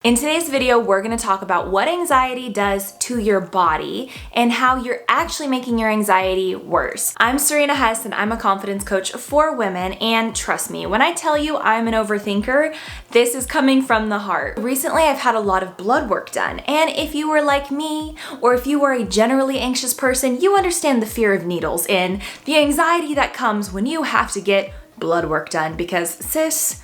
In today's video, we're going to talk about what anxiety does to your body and how you're actually making your anxiety worse. I'm Sarena Hess and I'm a confidence coach for women, and trust me, when I tell you I'm an overthinker, this is coming from the heart. Recently, I've had a lot of blood work done, and if you were like me, or if you are a generally anxious person, you understand the fear of needles and the anxiety that comes when you have to get blood work done because, sis,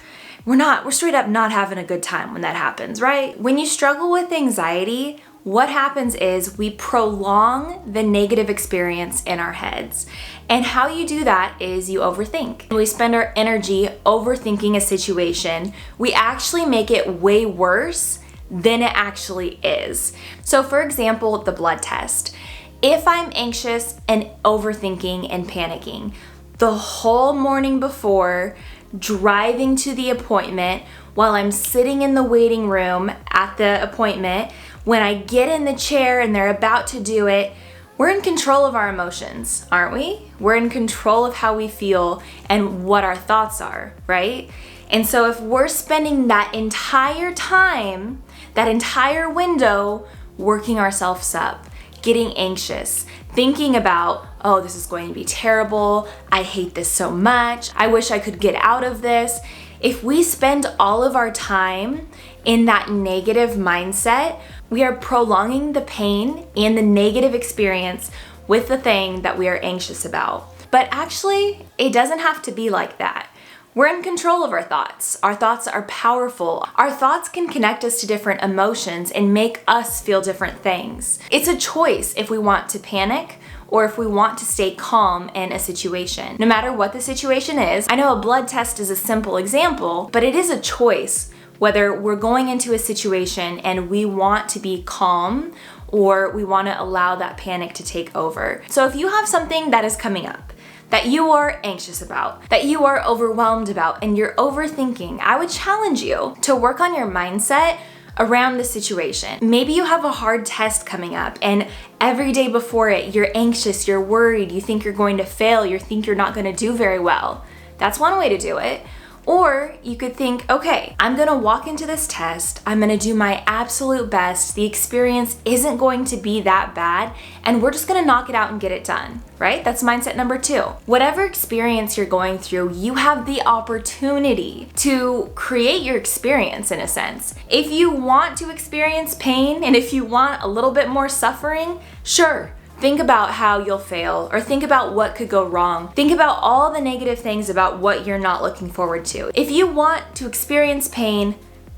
we're straight up not having a good time when that happens, right? When you struggle with anxiety, what happens is we prolong the negative experience in our heads. And how you do that is you overthink. We spend our energy overthinking a situation. We actually make it way worse than it actually is. So for example, the blood test. If I'm anxious and overthinking and panicking the whole morning before, driving to the appointment, while I'm sitting in the waiting room at the appointment, when I get in the chair and they're about to do it, we're in control of our emotions, aren't we? We're in control of how we feel and what our thoughts are, right? And so if we're spending that entire time, that entire window, working ourselves up, getting anxious, thinking about, oh, this is going to be terrible, I hate this so much, I wish I could get out of this. If we spend all of our time in that negative mindset, we are prolonging the pain and the negative experience with the thing that we are anxious about. But actually, it doesn't have to be like that. We're in control of our thoughts. Our thoughts are powerful. Our thoughts can connect us to different emotions and make us feel different things. It's a choice if we want to panic or if we want to stay calm in a situation. No matter what the situation is, I know a blood test is a simple example, but it is a choice whether we're going into a situation and we want to be calm or we want to allow that panic to take over. So if you have something that is coming up, that you are anxious about, that you are overwhelmed about, and you're overthinking, I would challenge you to work on your mindset around the situation. Maybe you have a hard test coming up and every day before it, you're anxious, you're worried, you think you're going to fail, you think you're not going to do very well. That's one way to do it. Or you could think, okay, I'm gonna walk into this test, I'm gonna do my absolute best, the experience isn't going to be that bad, and we're just gonna knock it out and get it done, right? That's mindset number 2. Whatever experience you're going through, you have the opportunity to create your experience in a sense. If you want to experience pain and if you want a little bit more suffering, sure. Think about how you'll fail, or think about what could go wrong. Think about all the negative things about what you're not looking forward to. If you want to experience pain,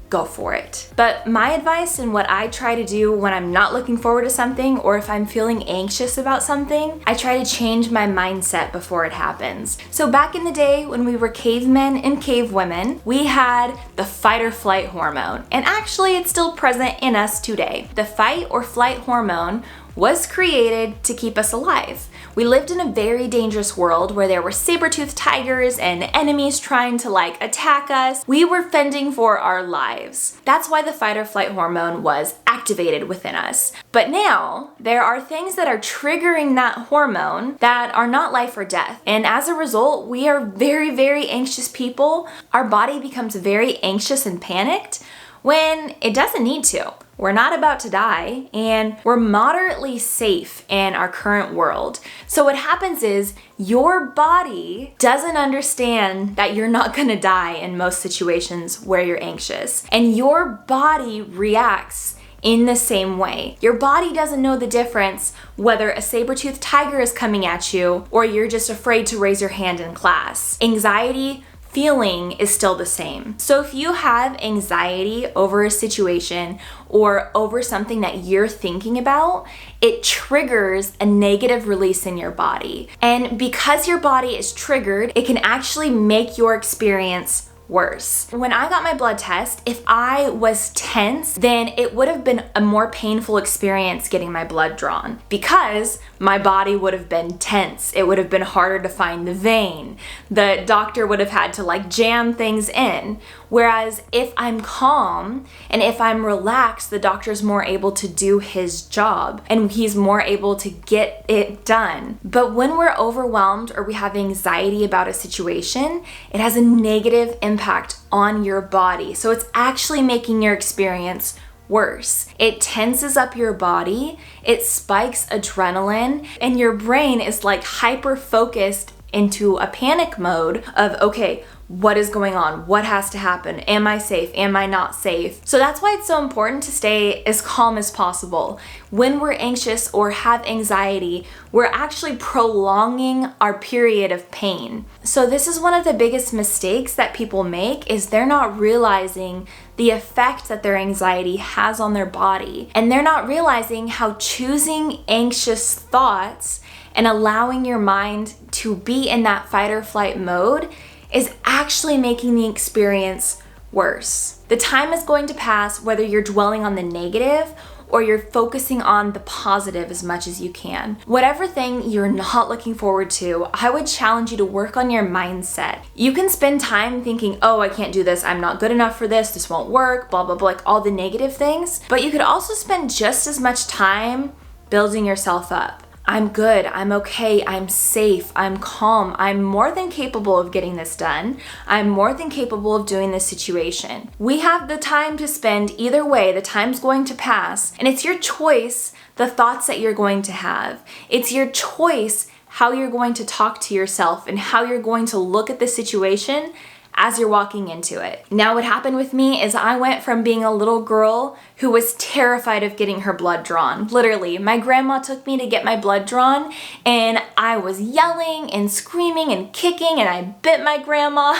go for it. But my advice and what I try to do when I'm not looking forward to something, or if I'm feeling anxious about something, I try to change my mindset before it happens. So back in the day when we were cavemen and cavewomen, we had the fight or flight hormone. And actually it's still present in us today. The fight or flight hormone was created to keep us alive. We lived in a very dangerous world where there were saber-toothed tigers and enemies trying to attack us. We were fending for our lives. That's why the fight or flight hormone was activated within us. But now there are things that are triggering that hormone that are not life or death. And as a result, we are very, very anxious people. Our body becomes very anxious and panicked when it doesn't need to. We're not about to die, and we're moderately safe in our current world. So what happens is your body doesn't understand that you're not gonna die in most situations where you're anxious. And your body reacts in the same way. Your body doesn't know the difference whether a saber-toothed tiger is coming at you or you're just afraid to raise your hand in class. Anxiety feeling is still the same. So if you have anxiety over a situation or over something that you're thinking about, it triggers a negative release in your body. And because your body is triggered, it can actually make your experience worse. When I got my blood test, if I was tense, then it would have been a more painful experience getting my blood drawn because my body would have been tense. It would have been harder to find the vein. The doctor would have had to jam things in. Whereas if I'm calm and if I'm relaxed, the doctor's more able to do his job and he's more able to get it done. But when we're overwhelmed or we have anxiety about a situation, it has a negative impact on your body. So it's actually making your experience worse. It tenses up your body, it spikes adrenaline, and your brain is like hyper focused into a panic mode of, okay, what is going on? What has to happen? Am I safe? Am I not safe? So that's why it's so important to stay as calm as possible. When we're anxious or have anxiety, we're actually prolonging our period of pain. So this is one of the biggest mistakes that people make, is they're not realizing the effect that their anxiety has on their body. And they're not realizing how choosing anxious thoughts and allowing your mind to be in that fight or flight mode is actually making the experience worse. The time is going to pass whether you're dwelling on the negative or you're focusing on the positive as much as you can. Whatever thing you're not looking forward to, I would challenge you to work on your mindset. You can spend time thinking, oh, I can't do this, I'm not good enough for this, this won't work, blah, blah, blah, like all the negative things. But you could also spend just as much time building yourself up. I'm good, I'm okay, I'm safe, I'm calm, I'm more than capable of getting this done. I'm more than capable of doing this situation. We have the time to spend either way, the time's going to pass, and it's your choice the thoughts that you're going to have. It's your choice how you're going to talk to yourself and how you're going to look at the situation as you're walking into it. Now, what happened with me is I went from being a little girl who was terrified of getting her blood drawn. Literally, my grandma took me to get my blood drawn and I was yelling and screaming and kicking and I bit my grandma.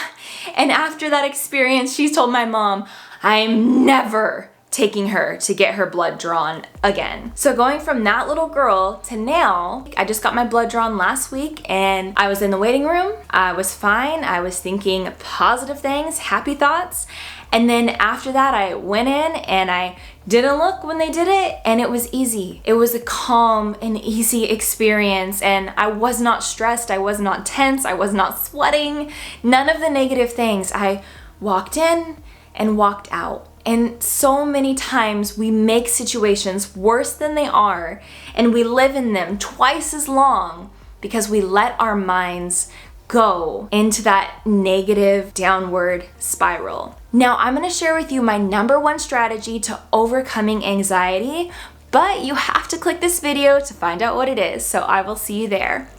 And after that experience, she told my mom, I'm never taking her to get her blood drawn again. So going from that little girl to now, I just got my blood drawn last week and I was in the waiting room. I was fine. I was thinking positive things, happy thoughts. And then after that, I went in and I didn't look when they did it and it was easy. It was a calm and easy experience and I was not stressed. I was not tense. I was not sweating. None of the negative things. I walked in and walked out. And so many times we make situations worse than they are and we live in them twice as long because we let our minds go into that negative downward spiral. Now, I'm gonna share with you my #1 strategy to overcoming anxiety, but you have to click this video to find out what it is, so I will see you there.